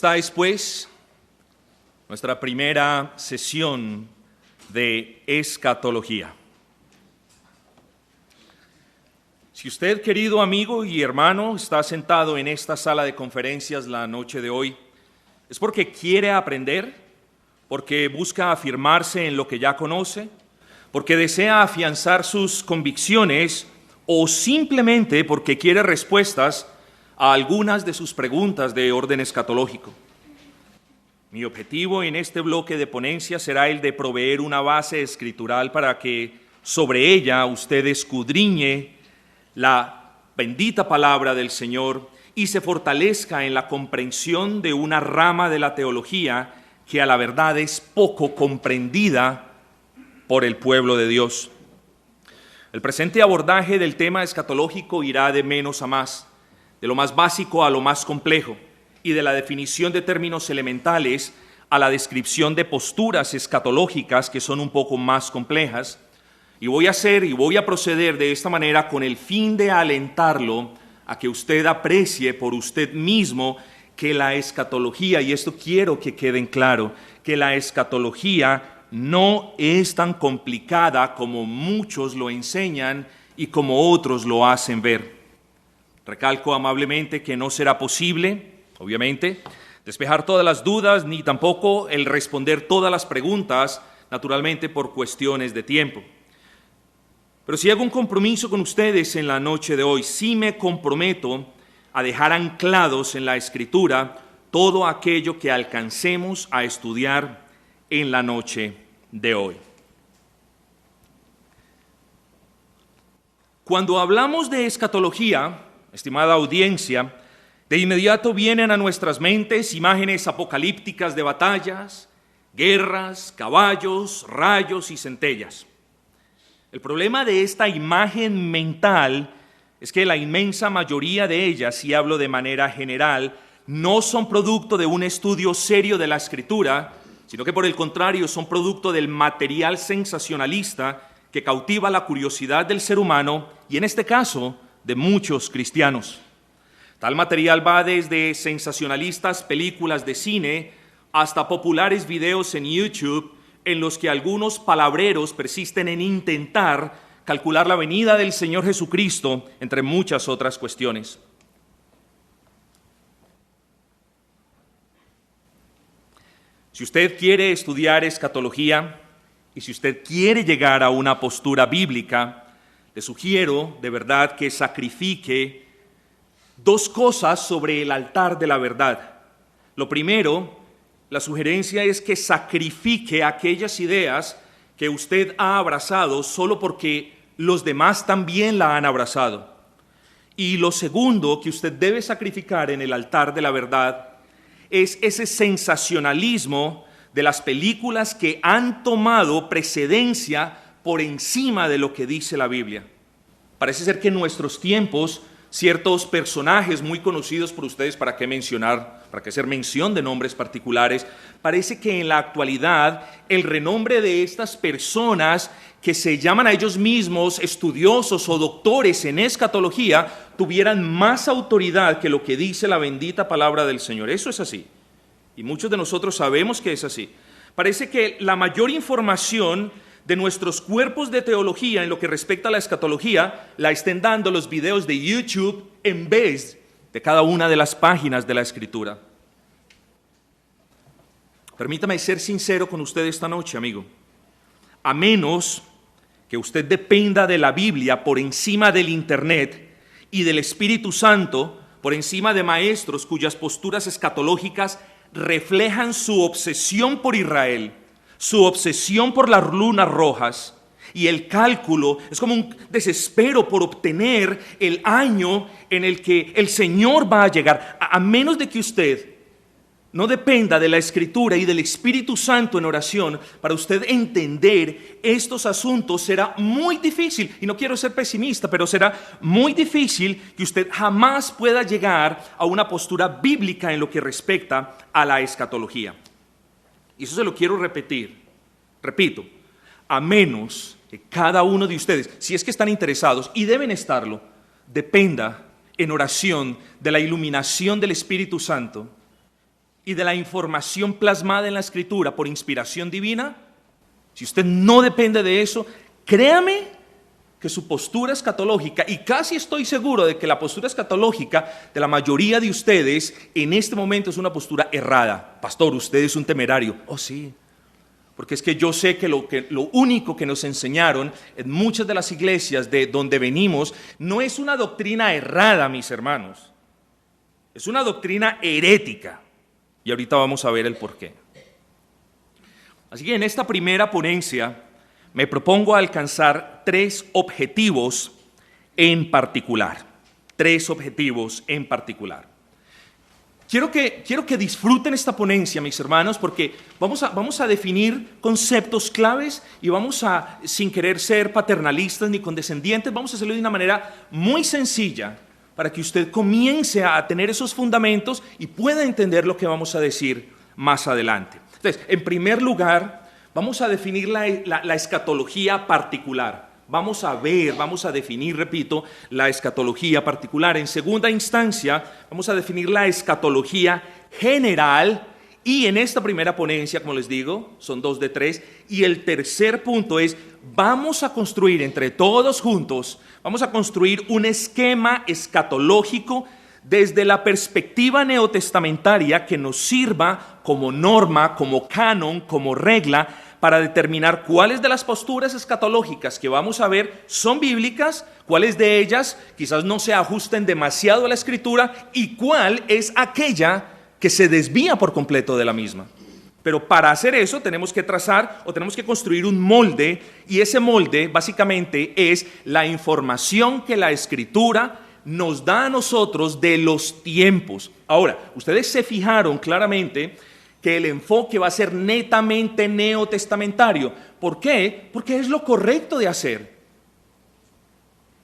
Esta es, pues, nuestra primera sesión de escatología. Si usted, querido amigo y hermano, está sentado en esta sala de conferencias la noche de hoy, es porque quiere aprender, porque busca afirmarse en lo que ya conoce, porque desea afianzar sus convicciones o simplemente porque quiere respuestas a algunas de sus preguntas de orden escatológico. Mi objetivo en este bloque de ponencia será el de proveer una base escritural para que sobre ella usted escudriñe la bendita palabra del Señor y se fortalezca en la comprensión de una rama de la teología que a la verdad es poco comprendida por el pueblo de Dios. El presente abordaje del tema escatológico irá de menos a más, de lo más básico a lo más complejo, y de la definición de términos elementales a la descripción de posturas escatológicas que son un poco más complejas. Y voy a proceder de esta manera con el fin de alentarlo a que usted aprecie por usted mismo que la escatología, y esto quiero que quede en claro, que la escatología no es tan complicada como muchos lo enseñan y como otros lo hacen ver. Recalco amablemente que no será posible, obviamente, despejar todas las dudas, ni tampoco el responder todas las preguntas, naturalmente por cuestiones de tiempo. Pero si hago un compromiso con ustedes en la noche de hoy, sí me comprometo a dejar anclados en la Escritura todo aquello que alcancemos a estudiar en la noche de hoy. Cuando hablamos de escatología, estimada audiencia, de inmediato vienen a nuestras mentes imágenes apocalípticas de batallas, guerras, caballos, rayos y centellas. El problema de esta imagen mental es que la inmensa mayoría de ellas, y hablo de manera general, no son producto de un estudio serio de la Escritura, sino que por el contrario son producto del material sensacionalista que cautiva la curiosidad del ser humano y en este caso de muchos cristianos. Tal material va desde sensacionalistas películas de cine hasta populares videos en YouTube en los que algunos palabreros persisten en intentar calcular la venida del Señor Jesucristo, entre muchas otras cuestiones. Si usted quiere estudiar escatología y si usted quiere llegar a una postura bíblica, le sugiero de verdad que sacrifique dos cosas sobre el altar de la verdad. Lo primero, la sugerencia es que sacrifique aquellas ideas que usted ha abrazado solo porque los demás también la han abrazado. Y lo segundo que usted debe sacrificar en el altar de la verdad es ese sensacionalismo de las películas que han tomado precedencia por encima de lo que dice la Biblia. Parece ser que en nuestros tiempos ciertos personajes muy conocidos por ustedes, ¿para qué hacer mención de nombres particulares? Parece que en la actualidad el renombre de estas personas que se llaman a ellos mismos estudiosos o doctores en escatología tuvieran más autoridad que lo que dice la bendita palabra del Señor. Eso es así. Y muchos de nosotros sabemos que es así. Parece que la mayor información de nuestros cuerpos de teología en lo que respecta a la escatología la estén dando los videos de YouTube en vez de cada una de las páginas de la Escritura. Permítame ser sincero con usted esta noche, amigo. A menos que usted dependa de la Biblia por encima del Internet y del Espíritu Santo por encima de maestros cuyas posturas escatológicas reflejan su obsesión por Israel, su obsesión por las lunas rojas, y el cálculo es como un desespero por obtener el año en el que el Señor va a llegar. A menos de que usted no dependa de la Escritura y del Espíritu Santo en oración, para usted entender estos asuntos será muy difícil, y no quiero ser pesimista, pero será muy difícil que usted jamás pueda llegar a una postura bíblica en lo que respecta a la escatología. Y eso se lo quiero repetir, repito, a menos que cada uno de ustedes, si es que están interesados, y deben estarlo, dependa en oración de la iluminación del Espíritu Santo y de la información plasmada en la Escritura por inspiración divina, si usted no depende de eso, créame que su postura escatológica, y casi estoy seguro de que la postura escatológica de la mayoría de ustedes en este momento es una postura errada. Pastor, usted es un temerario. Oh, sí. Porque es que yo sé que lo único que nos enseñaron en muchas de las iglesias de donde venimos no es una doctrina errada, mis hermanos. Es una doctrina herética. Y ahorita vamos a ver el porqué. Así que en esta primera ponencia me propongo alcanzar 3 objetivos en particular. 3 objetivos en particular. Quiero que disfruten esta ponencia, mis hermanos, porque vamos a definir conceptos claves y vamos a, sin querer ser paternalistas ni condescendientes, vamos a hacerlo de una manera muy sencilla para que usted comience a tener esos fundamentos y pueda entender lo que vamos a decir más adelante. Entonces, en primer lugar, vamos a definir la escatología particular. Vamos a definir, repito, la escatología particular. En segunda instancia, vamos a definir la escatología general. Y en esta primera ponencia, como les digo, son 2 de 3. Y el tercer punto es, vamos a construir entre todos juntos, vamos a construir un esquema escatológico desde la perspectiva neotestamentaria que nos sirva como norma, como canon, como regla, para determinar cuáles de las posturas escatológicas que vamos a ver son bíblicas, cuáles de ellas quizás no se ajusten demasiado a la Escritura y cuál es aquella que se desvía por completo de la misma. Pero para hacer eso tenemos que trazar o tenemos que construir un molde, y ese molde básicamente es la información que la Escritura nos da a nosotros de los tiempos. Ahora, ustedes se fijaron claramente que el enfoque va a ser netamente neotestamentario. ¿Por qué? Porque es lo correcto de hacer.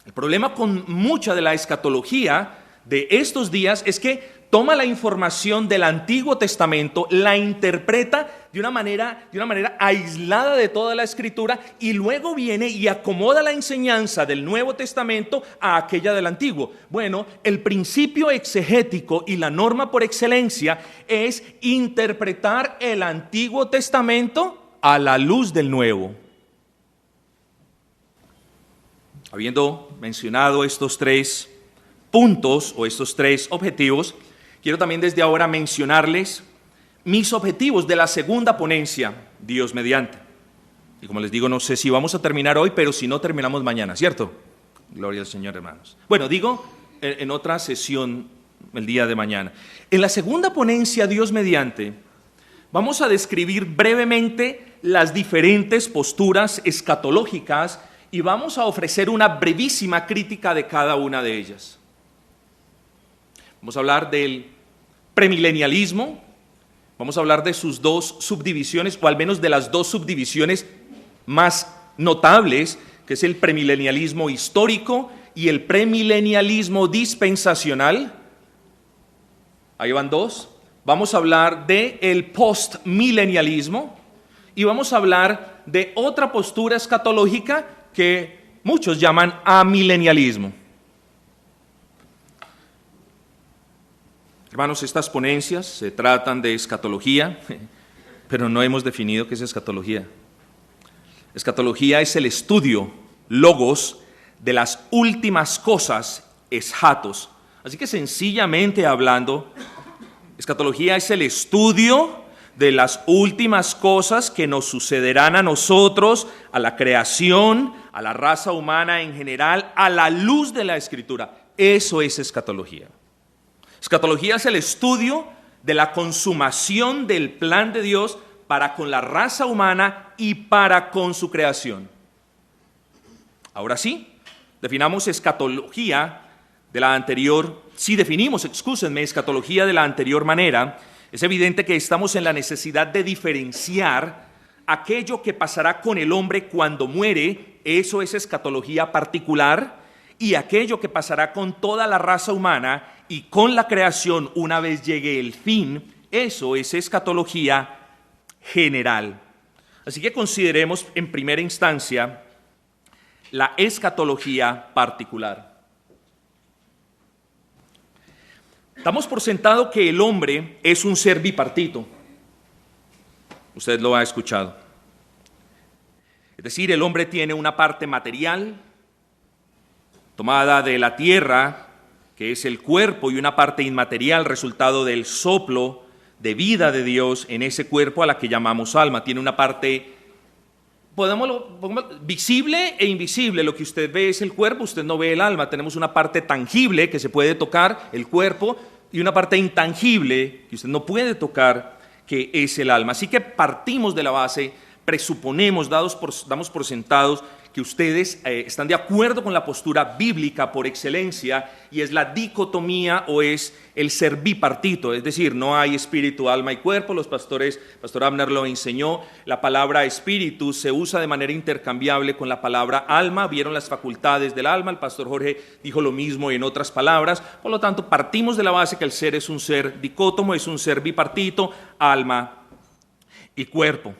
El problema con mucha de la escatología de estos días es que toma la información del Antiguo Testamento, la interpreta de una manera aislada de toda la Escritura y luego viene y acomoda la enseñanza del Nuevo Testamento a aquella del Antiguo. Bueno, el principio exegético y la norma por excelencia es interpretar el Antiguo Testamento a la luz del Nuevo. Habiendo mencionado estos 3 puntos o estos 3 objetivos, quiero también desde ahora mencionarles mis objetivos de la segunda ponencia, Dios mediante. Y como les digo, no sé si vamos a terminar hoy, pero si no, terminamos mañana, ¿cierto? Gloria al Señor, hermanos. Bueno, digo en otra sesión el día de mañana. En la segunda ponencia, Dios mediante, vamos a describir brevemente las diferentes posturas escatológicas y vamos a ofrecer una brevísima crítica de cada una de ellas. Vamos a hablar del premilenialismo, vamos a hablar de sus 2 subdivisiones, o al menos de las 2 subdivisiones más notables, que es el premilenialismo histórico y el premilenialismo dispensacional. Ahí van 2. Vamos a hablar del postmilenialismo y vamos a hablar de otra postura escatológica que muchos llaman amilenialismo. Hermanos, estas ponencias se tratan de escatología, pero no hemos definido qué es escatología. Escatología es el estudio, logos, de las últimas cosas, eschatos. Así que sencillamente hablando, escatología es el estudio de las últimas cosas que nos sucederán a nosotros, a la creación, a la raza humana en general, a la luz de la Escritura. Eso es escatología. Escatología es el estudio de la consumación del plan de Dios para con la raza humana y para con su creación. Ahora sí, definamos escatología de la anterior, escatología de la anterior manera. Es evidente que estamos en la necesidad de diferenciar aquello que pasará con el hombre cuando muere, eso es escatología particular, y aquello que pasará con toda la raza humana y con la creación una vez llegue el fin, eso es escatología general. Así que consideremos en primera instancia la escatología particular. Damos por sentado que el hombre es un ser bipartito. Usted lo ha escuchado. Es decir, el hombre tiene una parte material tomada de la tierra, que es el cuerpo, y una parte inmaterial, resultado del soplo de vida de Dios en ese cuerpo a la que llamamos alma. Tiene una parte, pongámoslo, visible e invisible. Lo que usted ve es el cuerpo, usted no ve el alma. Tenemos una parte tangible que se puede tocar, el cuerpo, y una parte intangible que usted no puede tocar, que es el alma. Así que partimos de la base, presuponemos, damos por sentados que ustedes están de acuerdo con la postura bíblica por excelencia, y es la dicotomía o es el ser bipartito, es decir, no hay espíritu, alma y cuerpo. Pastor Abner lo enseñó, la palabra espíritu se usa de manera intercambiable con la palabra alma. Vieron las facultades del alma, el pastor Jorge dijo lo mismo en otras palabras. Por lo tanto, partimos de la base que el ser es un ser dicótomo, es un ser bipartito, alma y cuerpo.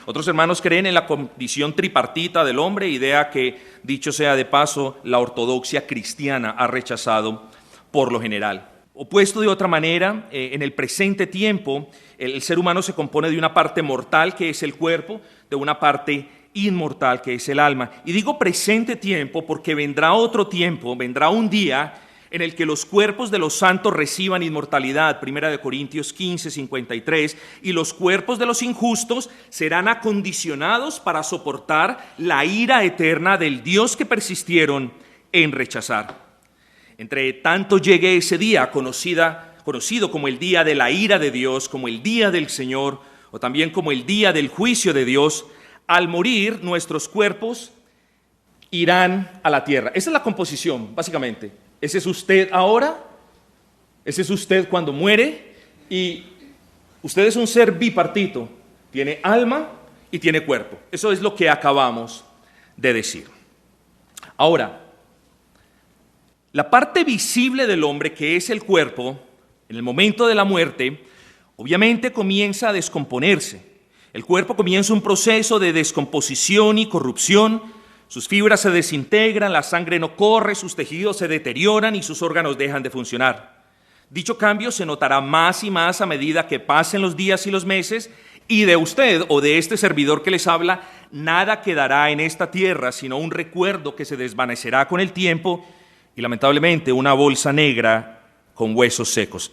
Otros hermanos creen en la condición tripartita del hombre, idea que, dicho sea de paso, la ortodoxia cristiana ha rechazado por lo general. O puesto de otra manera, en el presente tiempo, el ser humano se compone de una parte mortal, que es el cuerpo, de una parte inmortal, que es el alma. Y digo presente tiempo porque vendrá otro tiempo, vendrá un día en el que los cuerpos de los santos reciban inmortalidad, 1 Corintios 15, 53, y los cuerpos de los injustos serán acondicionados para soportar la ira eterna del Dios que persistieron en rechazar. Entre tanto llegue ese día, conocido como el día de la ira de Dios, como el día del Señor, o también como el día del juicio de Dios, al morir nuestros cuerpos irán a la tierra. Esa es la composición, básicamente. Ese es usted ahora, ese es usted cuando muere, y usted es un ser bipartito, tiene alma y tiene cuerpo. Eso es lo que acabamos de decir. Ahora, la parte visible del hombre, que es el cuerpo, en el momento de la muerte, obviamente comienza a descomponerse. El cuerpo comienza un proceso de descomposición y corrupción. Sus fibras se desintegran, la sangre no corre, sus tejidos se deterioran y sus órganos dejan de funcionar. Dicho cambio se notará más y más a medida que pasen los días y los meses, y de usted o de este servidor que les habla, nada quedará en esta tierra sino un recuerdo que se desvanecerá con el tiempo y lamentablemente una bolsa negra con huesos secos.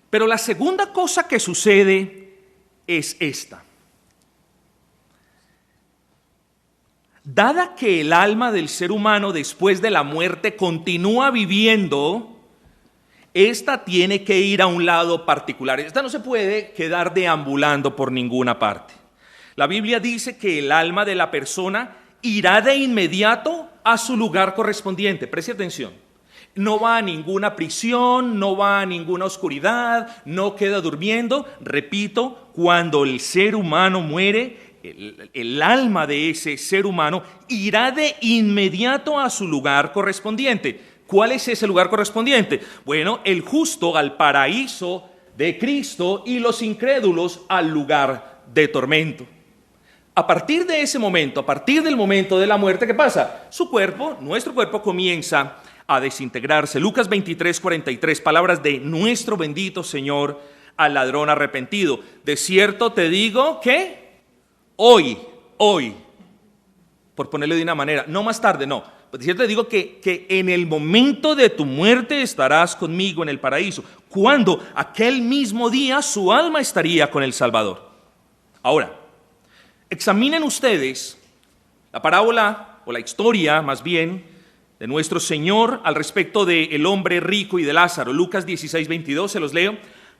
Pero la segunda cosa que sucede es esta. Dada que el alma del ser humano después de la muerte continúa viviendo, esta tiene que ir a un lado particular. Esta no se puede quedar deambulando por ninguna parte. La Biblia dice que el alma de la persona irá de inmediato a su lugar correspondiente. Preste atención. No va a ninguna prisión, no va a ninguna oscuridad, no queda durmiendo. Repito, cuando el ser humano muere, el alma de ese ser humano irá de inmediato a su lugar correspondiente. ¿Cuál es ese lugar correspondiente? Bueno, el justo al paraíso de Cristo y los incrédulos al lugar de tormento. A partir de ese momento, a partir del momento de la muerte, ¿qué pasa? Su cuerpo, nuestro cuerpo, comienza a desintegrarse. Lucas 23, 43, palabras de nuestro bendito Señor al ladrón arrepentido. De cierto te digo que hoy, por ponerlo de una manera, no más tarde, no. De cierto te digo que en el momento de tu muerte estarás conmigo en el paraíso, cuando aquel mismo día su alma estaría con el Salvador. Ahora, examinen ustedes la parábola, o la historia más bien, de nuestro Señor al respecto del hombre rico y de Lázaro. Lucas 16, 22, se los leo.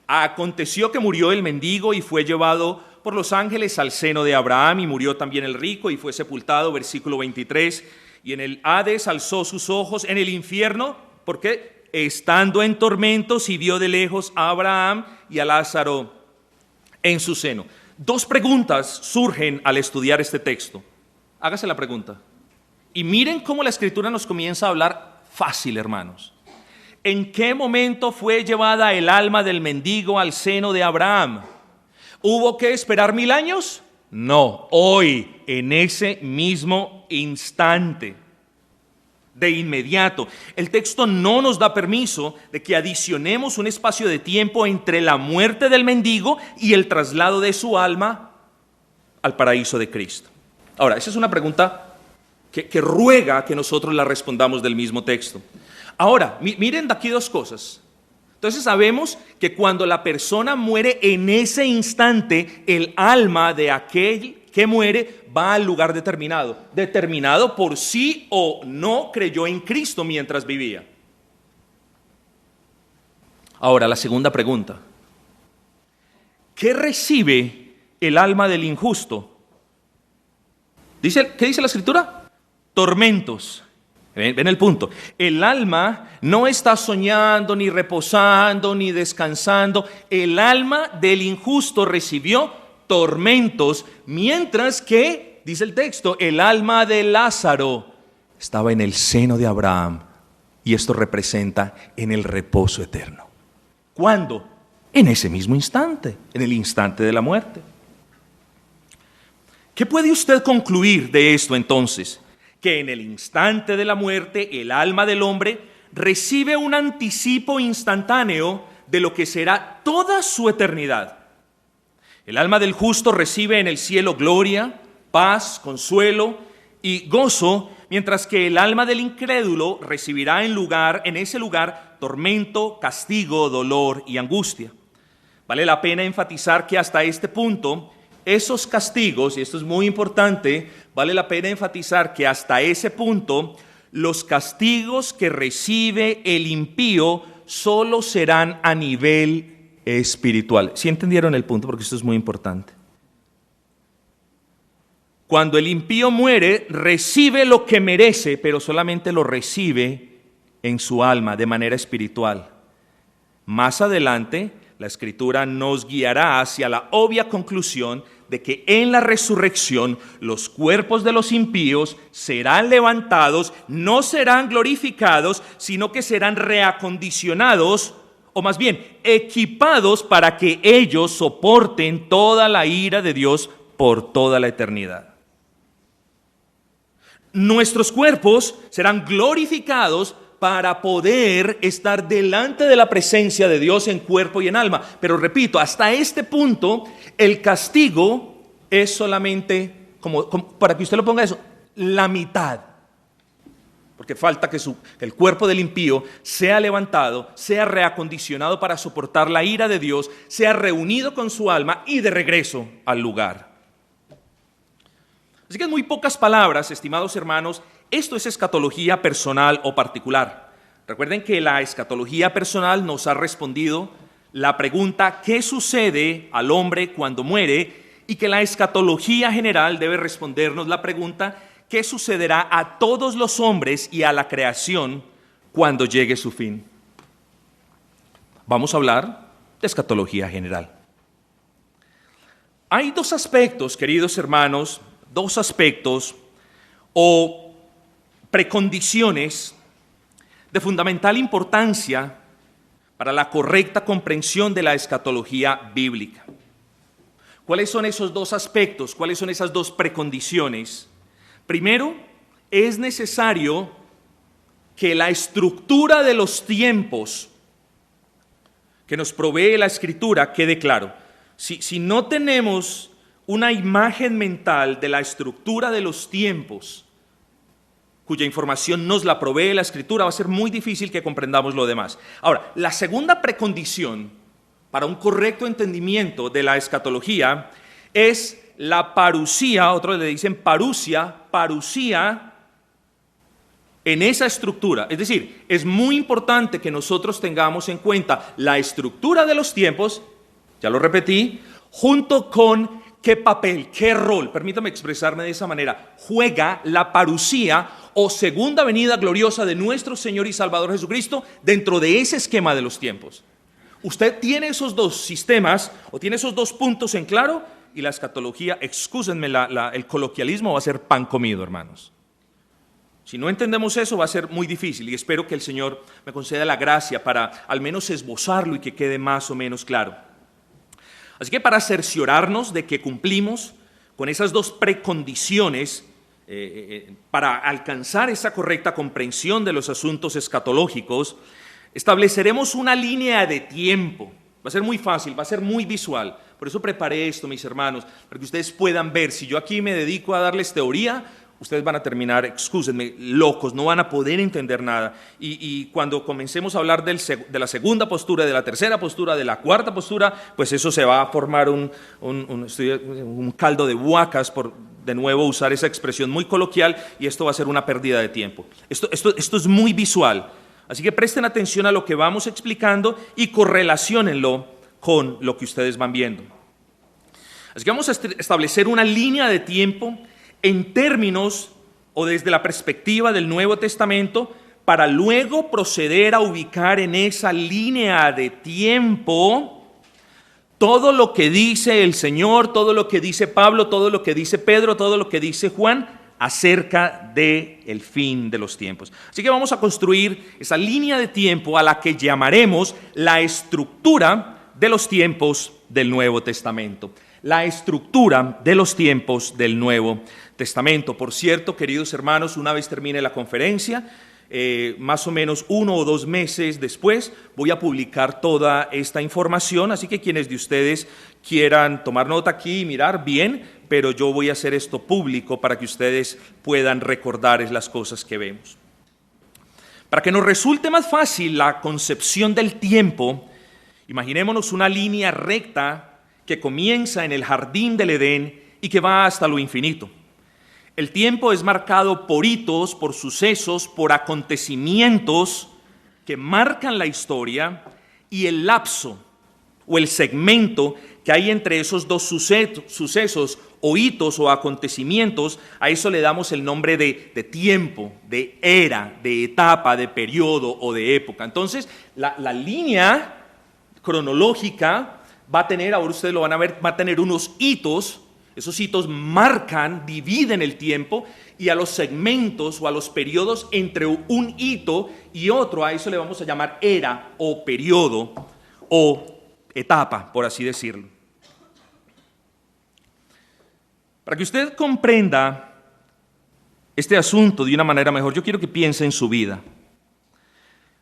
Aconteció que murió el mendigo y fue llevado por los ángeles al seno de Abraham, y murió también el rico y fue sepultado, versículo 23, y en el Hades alzó sus ojos en el infierno, porque estando en tormentos y vio de lejos a Abraham y a Lázaro en su seno. Dos preguntas surgen al estudiar este texto. Hágase la pregunta. Y miren cómo la Escritura nos comienza a hablar fácil, hermanos. ¿En qué momento fue llevada el alma del mendigo al seno de Abraham? ¿Hubo que esperar 1000 años? No, hoy, en ese mismo instante. de inmediato. El texto no nos da permiso de que adicionemos un espacio de tiempo entre la muerte del mendigo y el traslado de su alma al paraíso de Cristo. Ahora, esa es una pregunta que ruega que nosotros la respondamos del mismo texto. Ahora, miren de aquí dos cosas. Entonces sabemos que cuando la persona muere, en ese instante el alma de aquel que muere va al lugar determinado por sí o no creyó en Cristo mientras vivía. Ahora, la segunda pregunta: ¿qué recibe el alma del injusto? ¿Qué dice la Escritura? Tormentos. Ven el punto. El alma no está soñando, ni reposando, ni descansando. El alma del injusto recibió tormentos, mientras que, dice el texto, el alma de Lázaro estaba en el seno de Abraham, y esto representa en el reposo eterno. ¿Cuándo? En ese mismo instante, en el instante de la muerte. ¿Qué puede usted concluir de esto entonces? Que en el instante de la muerte el alma del hombre recibe un anticipo instantáneo de lo que será toda su eternidad. El alma del justo recibe en el cielo gloria, paz, consuelo y gozo, mientras que el alma del incrédulo recibirá en ese lugar tormento, castigo, dolor y angustia. Vale la pena enfatizar que hasta este punto esos castigos, y esto es muy importante, vale la pena enfatizar que hasta ese punto los castigos que recibe el impío solo serán a nivel espiritual. ¿Sí entendieron el punto? Porque esto es muy importante. Cuando el impío muere, recibe lo que merece, pero solamente lo recibe en su alma, de manera espiritual. Más adelante, la Escritura nos guiará hacia la obvia conclusión de que en la resurrección los cuerpos de los impíos serán levantados, no serán glorificados, sino que serán reacondicionados, o más bien equipados para que ellos soporten toda la ira de Dios por toda la eternidad. Nuestros cuerpos serán glorificados para poder estar delante de la presencia de Dios en cuerpo y en alma. Pero repito, hasta este punto, el castigo es solamente, para que usted lo ponga eso, la mitad. Porque falta que el cuerpo del impío sea levantado, sea reacondicionado para soportar la ira de Dios, sea reunido con su alma y de regreso al lugar. Así que en muy pocas palabras, estimados hermanos, esto es escatología personal o particular. Recuerden que la escatología personal nos ha respondido la pregunta ¿qué sucede al hombre cuando muere? Y que la escatología general debe respondernos la pregunta ¿qué sucederá a todos los hombres y a la creación cuando llegue su fin? Vamos a hablar de escatología general. Hay dos aspectos, queridos hermanos, o precondiciones de fundamental importancia para la correcta comprensión de la escatología bíblica. ¿Cuáles son esos dos aspectos? ¿Cuáles son esas dos precondiciones? Primero, es necesario que la estructura de los tiempos que nos provee la Escritura quede claro. Si no tenemos una imagen mental de la estructura de los tiempos, cuya información nos la provee la Escritura, va a ser muy difícil que comprendamos lo demás. Ahora, la segunda precondición para un correcto entendimiento de la escatología es la parusía, otros le dicen parusía en esa estructura. Es decir, es muy importante que nosotros tengamos en cuenta la estructura de los tiempos, ya lo repetí, junto con qué papel, qué rol, permítame expresarme de esa manera, juega la parusía o segunda venida gloriosa de nuestro Señor y Salvador Jesucristo dentro de ese esquema de los tiempos. Usted tiene esos dos sistemas o tiene esos dos puntos en claro y la escatología, excúsenme el coloquialismo, va a ser pan comido, hermanos. Si no entendemos eso va a ser muy difícil y espero que el Señor me conceda la gracia para al menos esbozarlo y que quede más o menos claro. Así que para cerciorarnos de que cumplimos con esas dos precondiciones para alcanzar esa correcta comprensión de los asuntos escatológicos, estableceremos una línea de tiempo. Va a ser muy fácil, va a ser muy visual. Por eso preparé esto, mis hermanos, para que ustedes puedan ver. Si yo aquí me dedico a darles teoría, ustedes van a terminar, excúsenme, locos, no van a poder entender nada. Y cuando comencemos a hablar de la segunda postura, de la tercera postura, de la cuarta postura, pues eso se va a formar un caldo de huacas, por de nuevo usar esa expresión muy coloquial, y esto va a ser una pérdida de tiempo. Esto es muy visual, así que presten atención a lo que vamos explicando y correlaciónenlo con lo que ustedes van viendo. Así que vamos a establecer una línea de tiempo en términos o desde la perspectiva del Nuevo Testamento, para luego proceder a ubicar en esa línea de tiempo todo lo que dice el Señor, todo lo que dice Pablo, todo lo que dice Pedro, todo lo que dice Juan acerca del fin de los tiempos. Así que vamos a construir esa línea de tiempo a la que llamaremos la estructura de los tiempos del Nuevo Testamento. La estructura de los tiempos del Nuevo Testamento. Por cierto, queridos hermanos, una vez termine la conferencia, más o menos 1 o 2 meses después, voy a publicar toda esta información, así que quienes de ustedes quieran tomar nota aquí y mirar bien, pero yo voy a hacer esto público para que ustedes puedan recordar las cosas que vemos. Para que nos resulte más fácil la concepción del tiempo, imaginémonos una línea recta que comienza en el jardín del Edén y que va hasta lo infinito. El tiempo es marcado por hitos, por sucesos, por acontecimientos que marcan la historia, y el lapso o el segmento que hay entre esos dos sucesos o hitos o acontecimientos, a eso le damos el nombre de tiempo, de era, de etapa, de periodo o de época. Entonces, la línea cronológica va a tener, ahora ustedes lo van a ver, va a tener unos hitos. Esos hitos marcan, dividen el tiempo, y a los segmentos o a los periodos entre un hito y otro, a eso le vamos a llamar era o periodo o etapa, por así decirlo. Para que usted comprenda este asunto de una manera mejor, yo quiero que piense en su vida.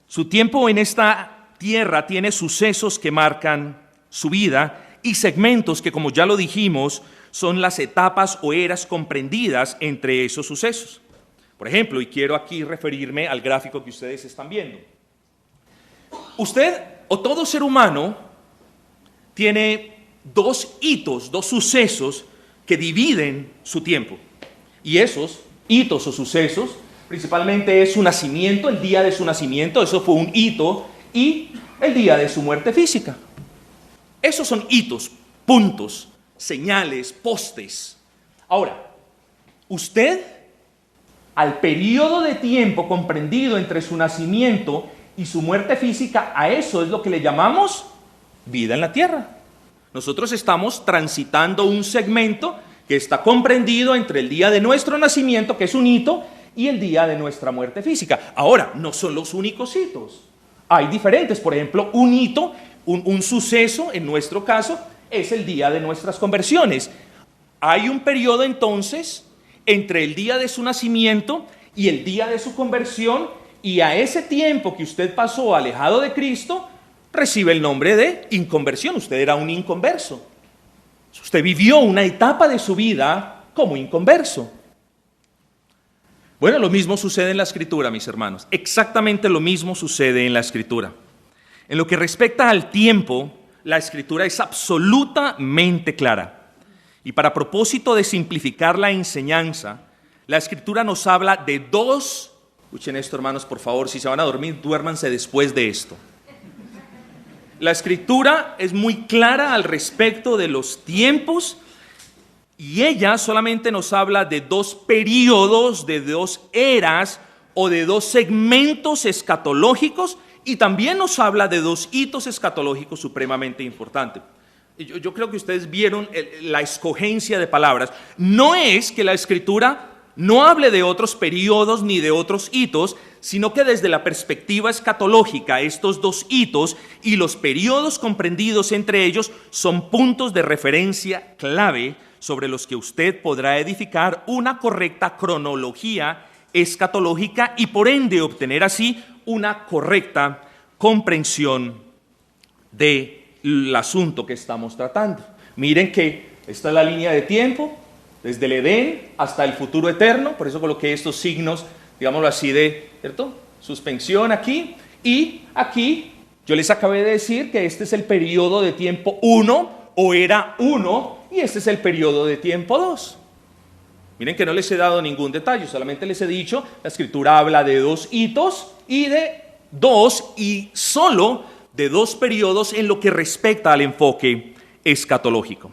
Su tiempo en esta tierra tiene sucesos que marcan su vida y segmentos que, como ya lo dijimos, son las etapas o eras comprendidas entre esos sucesos. Por ejemplo, y quiero aquí referirme al gráfico que ustedes están viendo. Usted o todo ser humano tiene 2 hitos, 2 sucesos que dividen su tiempo. Y esos hitos o sucesos principalmente es su nacimiento, el día de su nacimiento, eso fue un hito, y el día de su muerte física. Esos son hitos, puntos, señales, postes. Ahora, usted, al periodo de tiempo comprendido entre su nacimiento y su muerte física, a eso es lo que le llamamos vida en la tierra. Nosotros estamos transitando un segmento que está comprendido entre el día de nuestro nacimiento, que es un hito, y el día de nuestra muerte física. Ahora, no son los únicos hitos. Hay diferentes. Por ejemplo, un hito, un suceso, en nuestro caso, es el día de nuestras conversiones. Hay un periodo entonces entre el día de su nacimiento y el día de su conversión, y a ese tiempo que usted pasó alejado de Cristo, recibe el nombre de inconversión. Usted era un inconverso. Usted vivió una etapa de su vida como inconverso. Bueno, lo mismo sucede en la Escritura, mis hermanos. Exactamente lo mismo sucede en la Escritura. En lo que respecta al tiempo, la Escritura es absolutamente clara. Y para propósito de simplificar la enseñanza, la Escritura nos habla de 2, escuchen esto, hermanos, por favor, si se van a dormir, duérmanse después de esto. La Escritura es muy clara al respecto de los tiempos, y ella solamente nos habla de 2 periodos, de 2 eras o de 2 segmentos escatológicos, y también nos habla de 2 hitos escatológicos supremamente importantes. Yo creo que ustedes vieron la escogencia de palabras. No es que la Escritura no hable de otros periodos ni de otros hitos, sino que desde la perspectiva escatológica, estos 2 hitos y los periodos comprendidos entre ellos son puntos de referencia clave sobre los que usted podrá edificar una correcta cronología escatológica y por ende obtener así una correcta comprensión del asunto que estamos tratando. Miren que esta es la línea de tiempo, desde el Edén hasta el futuro eterno, por eso coloqué estos signos, digámoslo así, de, ¿cierto?, suspensión aquí, y aquí yo les acabé de decir que este es el periodo de tiempo 1 o era 1 y este es el periodo de tiempo 2. Miren que no les he dado ningún detalle, solamente les he dicho, la escritura habla de 2 hitos y de 2 y solo de 2 periodos en lo que respecta al enfoque escatológico.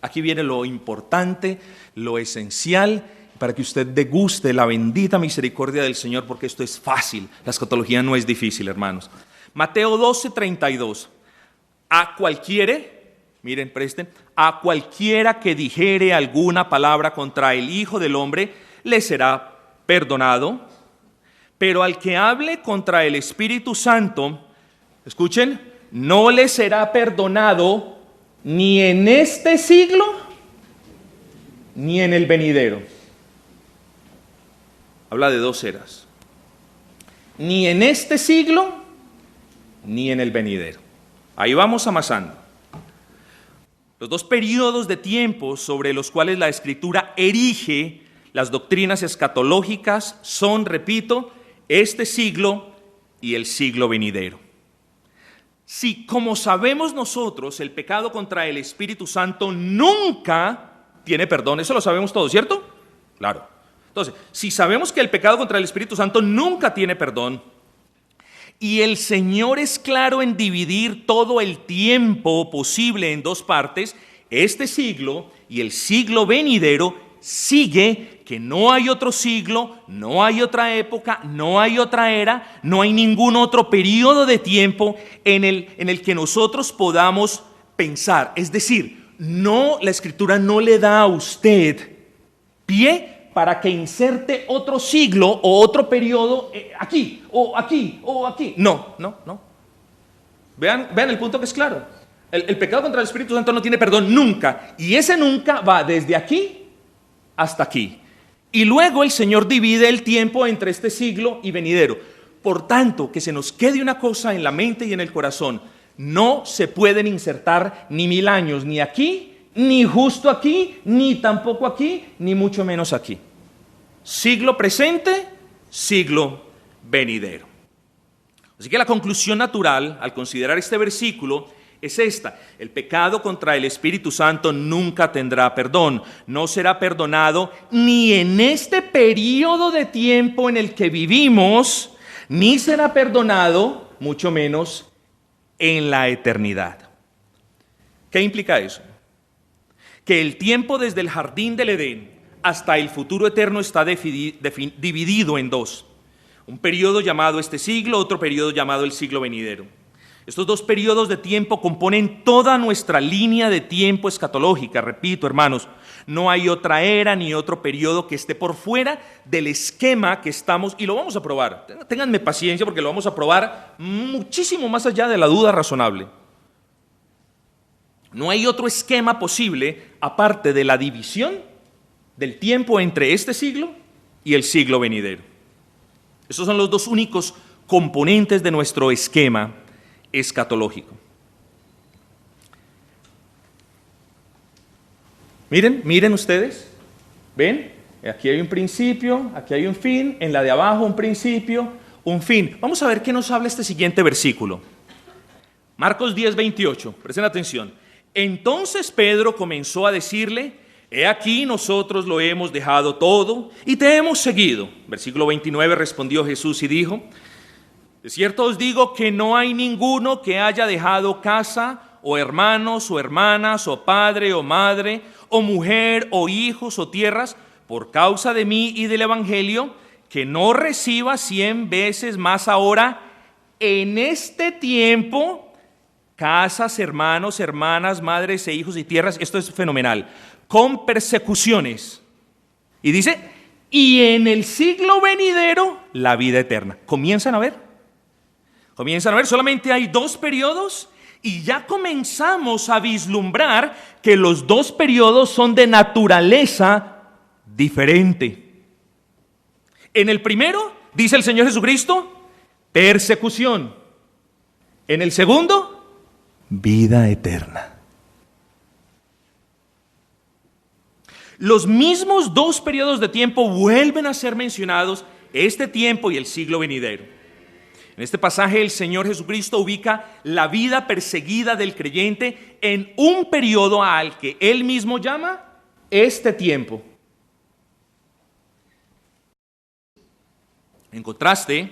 Aquí viene lo importante, lo esencial, para que usted deguste la bendita misericordia del Señor, porque esto es fácil, la escatología no es difícil, hermanos. Mateo 12:32, a cualquiera, miren, presten, a cualquiera que dijere alguna palabra contra el Hijo del Hombre, le será perdonado, pero al que hable contra el Espíritu Santo, escuchen, no le será perdonado ni en este siglo, ni en el venidero. Habla de 2 eras. Ni en este siglo, ni en el venidero. Ahí vamos amasando. Los 2 periodos de tiempo sobre los cuales la Escritura erige las doctrinas escatológicas son, repito, este siglo y el siglo venidero. Si, como sabemos nosotros, el pecado contra el Espíritu Santo nunca tiene perdón, eso lo sabemos todos, ¿cierto? Claro. Entonces, si sabemos que el pecado contra el Espíritu Santo nunca tiene perdón, y el Señor es claro en dividir todo el tiempo posible en 2 partes, este siglo y el siglo venidero, sigue que no hay otro siglo, no hay otra época, no hay otra era, no hay ningún otro periodo de tiempo en el que nosotros podamos pensar. Es decir, no, la Escritura no le da a usted pie para que inserte otro siglo o otro periodo aquí, o aquí, o aquí. No. Vean el punto que es claro. El pecado contra el Espíritu Santo no tiene perdón nunca. Y ese nunca va desde aquí hasta aquí. Y luego el Señor divide el tiempo entre este siglo y venidero. Por tanto, que se nos quede una cosa en la mente y en el corazón. No se pueden insertar ni 1000 años, ni aquí, ni justo aquí, ni tampoco aquí, ni mucho menos aquí. Siglo presente, siglo venidero. Así que la conclusión natural al considerar este versículo es esta: el pecado contra el Espíritu Santo nunca tendrá perdón, no será perdonado ni en este periodo de tiempo en el que vivimos, ni será perdonado, mucho menos en la eternidad. ¿Qué implica eso? Que el tiempo desde el jardín del Edén hasta el futuro eterno está dividido en 2. Un periodo llamado este siglo, otro periodo llamado el siglo venidero. Estos 2 periodos de tiempo componen toda nuestra línea de tiempo escatológica. Repito, hermanos, no hay otra era ni otro periodo que esté por fuera del esquema que estamos, y lo vamos a probar. Ténganme paciencia porque lo vamos a probar muchísimo más allá de la duda razonable. No hay otro esquema posible aparte de la división del tiempo entre este siglo y el siglo venidero. Esos son los 2 únicos componentes de nuestro esquema escatológico. Miren ustedes, ¿ven? Aquí hay un principio, aquí hay un fin, en la de abajo un principio, un fin. Vamos a ver qué nos habla este siguiente versículo. Marcos 10:28, presten atención. Entonces Pedro comenzó a decirle: he aquí nosotros lo hemos dejado todo y te hemos seguido. Versículo 29, respondió Jesús y dijo: de cierto os digo que no hay ninguno que haya dejado casa, o hermanos, o hermanas, o padre, o madre, o mujer, o hijos, o tierras, por causa de mí y del Evangelio, que no reciba 100 veces más ahora, en este tiempo, casas, hermanos, hermanas, madres e hijos y tierras. Esto es fenomenal. Con persecuciones. Y dice, y en el siglo venidero, la vida eterna. ¿Comienzan a ver? Solamente hay 2 periodos Y ya comenzamos a vislumbrar que los dos periodos son de naturaleza diferente. En el primero, dice el Señor Jesucristo, persecución. En el segundo, vida eterna. Los mismos dos periodos de tiempo vuelven a ser mencionados, este tiempo y el siglo venidero. En este pasaje el Señor Jesucristo ubica la vida perseguida del creyente en un periodo al que Él mismo llama este tiempo. En contraste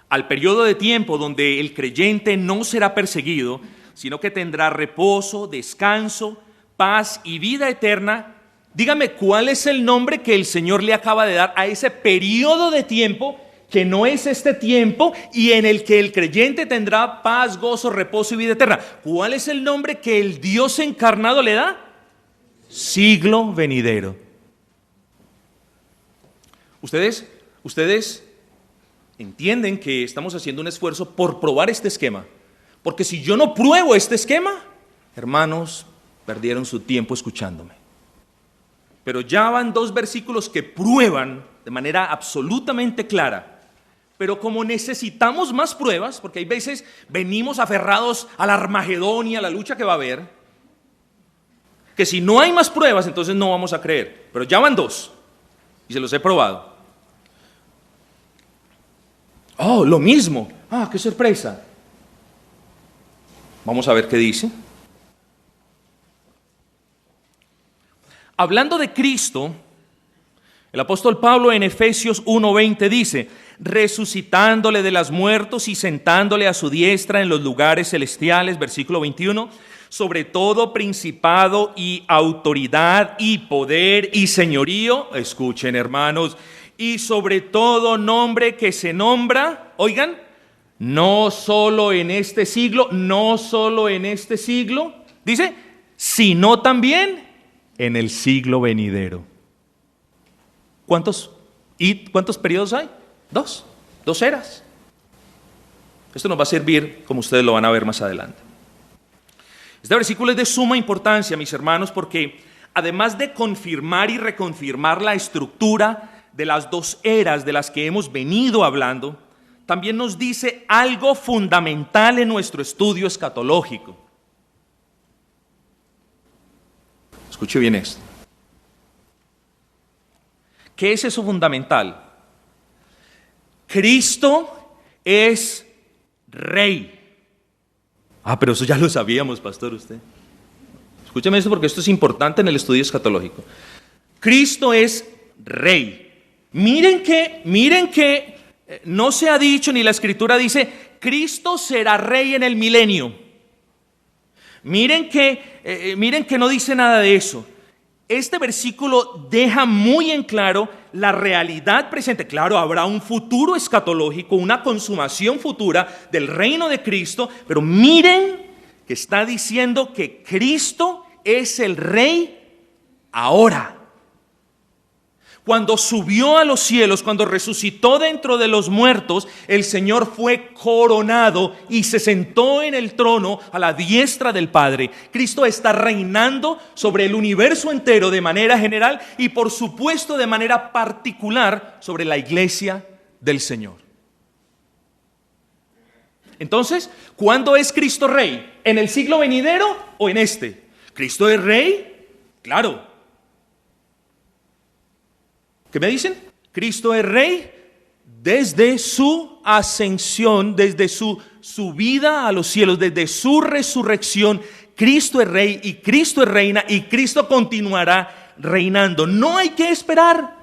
al periodo de tiempo donde el creyente no será perseguido, sino que tendrá reposo, descanso, paz y vida eterna, dígame cuál es el nombre que el Señor le acaba de dar a ese periodo de tiempo que no es este tiempo y en el que el creyente tendrá paz, gozo, reposo y vida eterna. ¿Cuál es el nombre que el Dios encarnado le da? Siglo venidero. Ustedes entienden que estamos haciendo un esfuerzo por probar este esquema. Porque si yo no pruebo este esquema, hermanos, perdieron su tiempo escuchándome. Pero ya van dos versículos que prueban de manera absolutamente clara. Pero como necesitamos más pruebas, porque hay veces venimos aferrados al Armagedón y a la lucha que va a haber, que si no hay más pruebas, entonces no vamos a creer. Pero ya van dos, y se los he probado. Oh, lo mismo. Ah, qué sorpresa. Vamos a ver qué dice. Hablando de Cristo, el apóstol Pablo en Efesios 1:20 dice, resucitándole de los muertos y sentándole a su diestra en los lugares celestiales, versículo 21, sobre todo principado y autoridad y poder y señorío, escuchen hermanos, y sobre todo nombre que se nombra, oigan, no solo en este siglo, dice, sino también en el siglo venidero. ¿Cuántos periodos hay? Dos eras. Esto nos va a servir, como ustedes lo van a ver más adelante. Este versículo es de suma importancia, mis hermanos, porque además de confirmar y reconfirmar la estructura de las dos eras de las que hemos venido hablando, también nos dice algo fundamental en nuestro estudio escatológico. Escuche bien esto. ¿Qué es eso fundamental? Cristo es Rey. Ah, pero eso ya lo sabíamos, pastor, usted. Escúcheme esto porque esto es importante en el estudio escatológico. Cristo es Rey. Miren que no se ha dicho ni la Escritura dice, Cristo será Rey en el milenio. Miren que no dice nada de eso. Este versículo deja muy en claro la realidad presente. Claro, habrá un futuro escatológico, una consumación futura del reino de Cristo, pero miren que está diciendo que Cristo es el Rey ahora. Cuando subió a los cielos, cuando resucitó dentro de los muertos, el Señor fue coronado y se sentó en el trono a la diestra del Padre. Cristo está reinando sobre el universo entero de manera general y por supuesto de manera particular sobre la iglesia del Señor. Entonces, ¿cuándo es Cristo Rey? ¿En el siglo venidero o en este? ¿Cristo es Rey? Claro. ¿Qué me dicen? Cristo es Rey desde su ascensión, desde su subida a los cielos, desde su resurrección. Cristo es Rey y Cristo es Reina y Cristo continuará reinando. No hay que esperar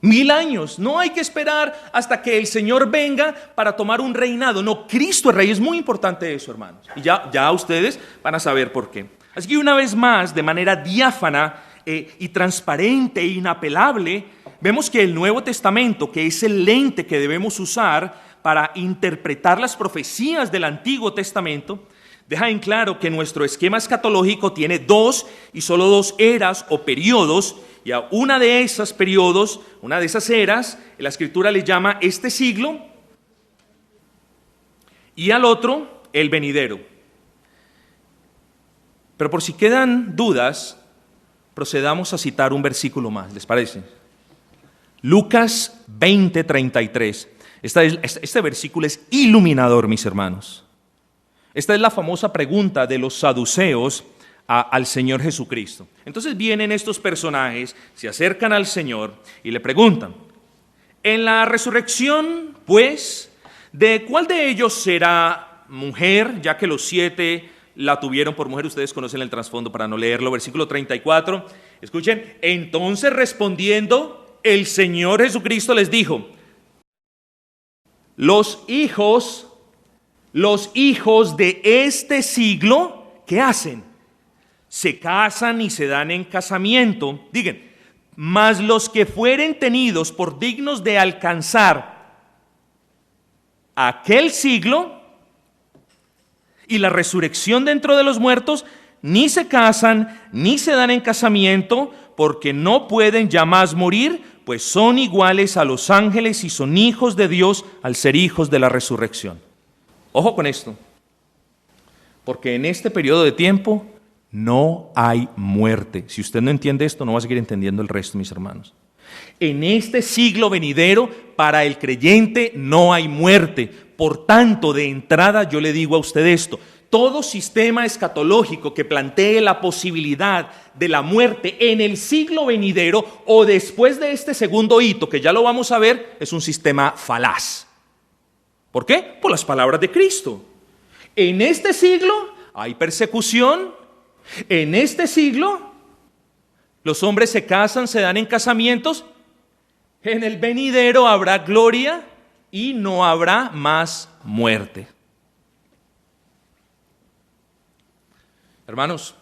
1000 años, no hay que esperar hasta que el Señor venga para tomar un reinado. No, Cristo es Rey, es muy importante eso, hermanos. Y ya ustedes van a saber por qué. Así que una vez más, de manera diáfana y transparente e inapelable, vemos que el Nuevo Testamento, que es el lente que debemos usar para interpretar las profecías del Antiguo Testamento, deja en claro que nuestro esquema escatológico tiene dos y solo dos eras o periodos, y a una de esas periodos, una de esas eras, la Escritura le llama este siglo, y al otro, el venidero. Pero por si quedan dudas, procedamos a citar un versículo más, ¿les parece? Lucas 20:33. Este versículo es iluminador, mis hermanos. Esta es la famosa pregunta de los saduceos al Señor Jesucristo. Entonces vienen estos personajes, se acercan al Señor y le preguntan: en la resurrección, pues, ¿de cuál de ellos será mujer, ya que los 7 la tuvieron por mujer? Ustedes conocen el trasfondo para no leerlo. Versículo 34, escuchen: entonces respondiendo, el Señor Jesucristo les dijo: los hijos de este siglo, ¿qué hacen? Se casan y se dan en casamiento. Digan, mas los que fueren tenidos por dignos de alcanzar aquel siglo y la resurrección dentro de los muertos, ni se casan, ni se dan en casamiento, porque no pueden ya más morir, pues son iguales a los ángeles y son hijos de Dios al ser hijos de la resurrección. Ojo con esto, porque en este periodo de tiempo no hay muerte. Si usted no entiende esto, no va a seguir entendiendo el resto, mis hermanos. En este siglo venidero, para el creyente no hay muerte. Por tanto, de entrada yo le digo a usted esto: todo sistema escatológico que plantee la posibilidad de la muerte en el siglo venidero o después de este segundo hito, que ya lo vamos a ver, es un sistema falaz. ¿Por qué? Por las palabras de Cristo. En este siglo hay persecución. En este siglo los hombres se casan, se dan en casamientos. En el venidero habrá gloria y no habrá más muerte. Hermanos,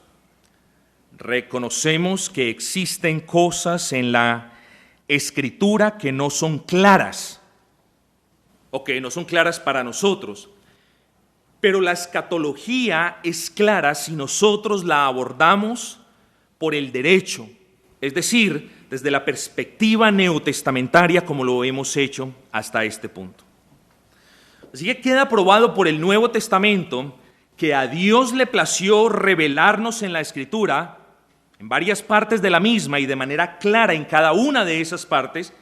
reconocemos que existen cosas en la Escritura que no son claras, o que no son claras para nosotros. Pero la escatología es clara si nosotros la abordamos por el derecho, es decir, desde la perspectiva neotestamentaria, como lo hemos hecho hasta este punto. Así que queda probado por el Nuevo Testamento que a Dios le plació revelarnos en la Escritura, en varias partes de la misma y de manera clara en cada una de esas partes,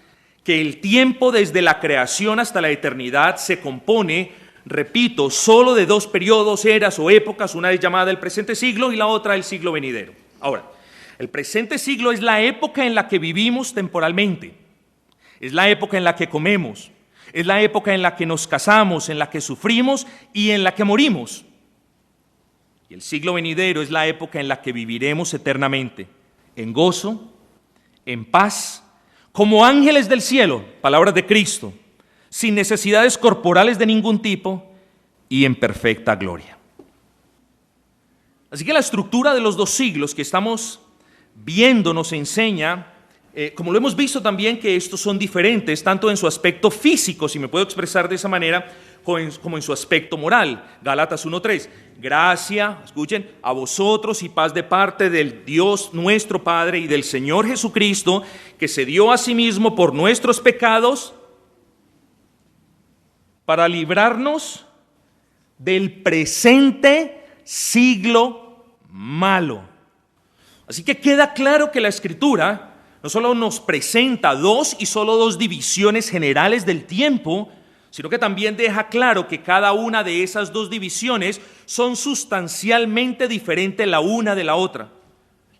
que el tiempo desde la creación hasta la eternidad se compone, repito, solo de 2 periodos, eras o épocas. Una es llamada el presente siglo y la otra el siglo venidero. Ahora, el presente siglo es la época en la que vivimos temporalmente, es la época en la que comemos, es la época en la que nos casamos, en la que sufrimos y en la que morimos. Y el siglo venidero es la época en la que viviremos eternamente, en gozo, en paz, como ángeles del cielo, palabras de Cristo, sin necesidades corporales de ningún tipo y en perfecta gloria. Así que la estructura de los 2 siglos que estamos viendo nos enseña, como lo hemos visto también, que estos son diferentes, tanto en su aspecto físico, si me puedo expresar de esa manera, como en su aspecto moral. Gálatas 1:3, gracia, escuchen, a vosotros y paz de parte del Dios nuestro Padre y del Señor Jesucristo, que se dio a sí mismo por nuestros pecados para librarnos del presente siglo malo. Así que queda claro que la Escritura no solo nos presenta 2 y solo 2 divisiones generales del tiempo, sino que también deja claro que cada una de esas 2 divisiones son sustancialmente diferentes la una de la otra.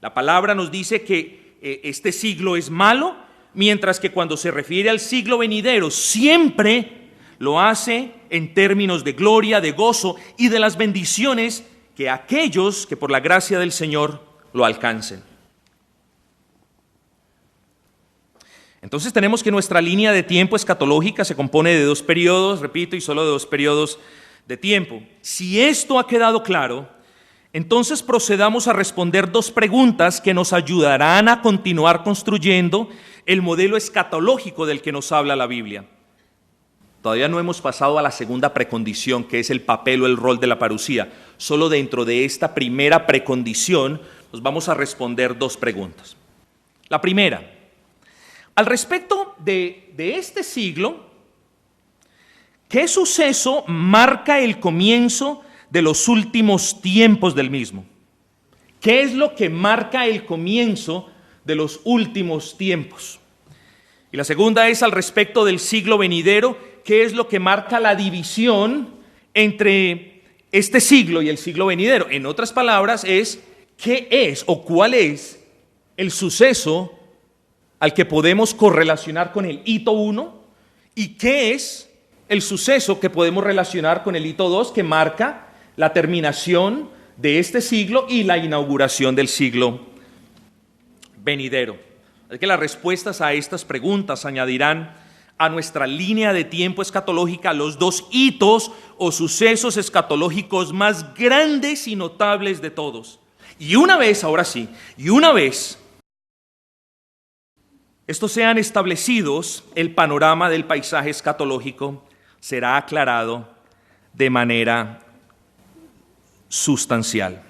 La palabra nos dice que este siglo es malo, mientras que cuando se refiere al siglo venidero siempre lo hace en términos de gloria, de gozo y de las bendiciones que aquellos que por la gracia del Señor lo alcancen. Entonces tenemos que nuestra línea de tiempo escatológica se compone de 2 periodos, repito, y solo de 2 periodos de tiempo. Si esto ha quedado claro, entonces procedamos a responder 2 preguntas que nos ayudarán a continuar construyendo el modelo escatológico del que nos habla la Biblia. Todavía no hemos pasado a la segunda precondición, que es el papel o el rol de la parucía. Solo dentro de esta primera precondición nos vamos a responder 2 preguntas. La primera: al respecto de este siglo, ¿qué suceso marca el comienzo de los últimos tiempos del mismo? ¿Qué es lo que marca el comienzo de los últimos tiempos? Y la segunda es al respecto del siglo venidero. ¿Qué es lo que marca la división entre este siglo y el siglo venidero? En otras palabras, ¿qué es o cuál es el suceso al que podemos correlacionar con el hito 1? ¿Y qué es el suceso que podemos relacionar con el hito 2 que marca la terminación de este siglo y la inauguración del siglo venidero? Es que las respuestas a estas preguntas añadirán a nuestra línea de tiempo escatológica los dos hitos o sucesos escatológicos más grandes y notables de todos. Y una vez, ahora sí, estos sean establecidos, el panorama del paisaje escatológico será aclarado de manera sustancial.